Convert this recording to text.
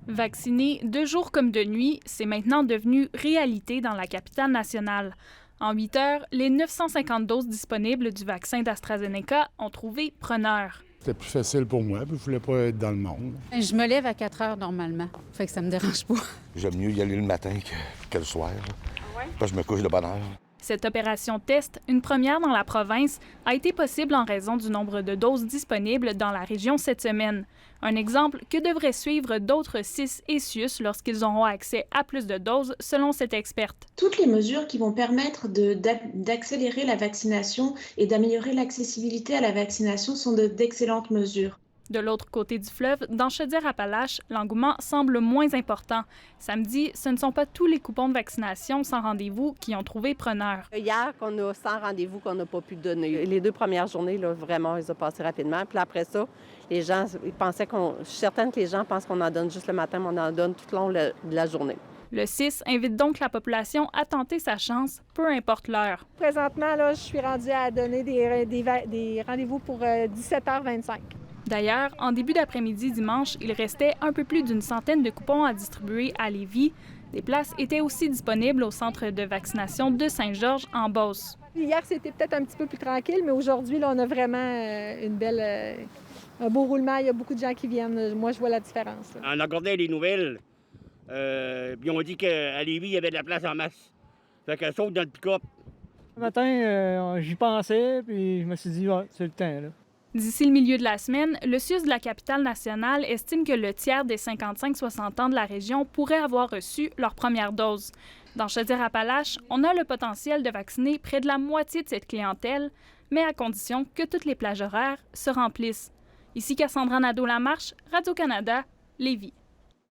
Vacciner de jour comme de nuit, c'est maintenant devenu réalité dans la capitale nationale. En 8 heures, les 950 doses disponibles du vaccin d'AstraZeneca ont trouvé preneur. C'était plus facile pour moi, puis je ne voulais pas être dans le monde. Je me lève à 4 heures normalement, fait que ça me dérange pas. J'aime mieux y aller le matin que le soir, parce que je me couche de bonne heure. Cette opération test, une première dans la province, a été possible en raison du nombre de doses disponibles dans la région cette semaine. Un exemple que devraient suivre d'autres CIS et CIUS lorsqu'ils auront accès à plus de doses, selon cette experte. Toutes les mesures qui vont permettre d'accélérer la vaccination et d'améliorer l'accessibilité à la vaccination sont d'excellentes mesures. De l'autre côté du fleuve, dans Chaudière-Appalaches, l'engouement semble moins important. Samedi, ce ne sont pas tous les coupons de vaccination sans rendez-vous qui ont trouvé preneur. Hier, qu'on a 100 rendez-vous qu'on n'a pas pu donner. Les 2 premières journées, là, vraiment, ils ont passé rapidement. Puis après ça, les gens, ils pensaient je suis certaine que les gens pensent qu'on en donne juste le matin, mais on en donne tout le long de la journée. Le CIS invite donc la population à tenter sa chance, peu importe l'heure. Présentement, là, je suis rendue à donner des rendez-vous pour 17h25. D'ailleurs, en début d'après-midi dimanche, il restait un peu plus d'une centaine de coupons à distribuer à Lévis. Des places étaient aussi disponibles au centre de vaccination de Saint-Georges en Beauce. Hier, c'était peut-être un petit peu plus tranquille, mais aujourd'hui, là, on a vraiment un beau roulement. Il y a beaucoup de gens qui viennent. Moi, je vois la différence. Là. On a regardé les nouvelles, puis on dit qu'à Lévis, il y avait de la place en masse. Fait qu'elle saute dans le pick-up. Ce matin, j'y pensais, puis je me suis dit, c'est le temps, là. D'ici le milieu de la semaine, le CIUS de la capitale nationale estime que le tiers des 55-60 ans de la région pourrait avoir reçu leur première dose. Dans Chaudière-Appalaches, on a le potentiel de vacciner près de la moitié de cette clientèle, mais à condition que toutes les plages horaires se remplissent. Ici Cassandra Nadeau-Lamarche, Radio-Canada, Lévis.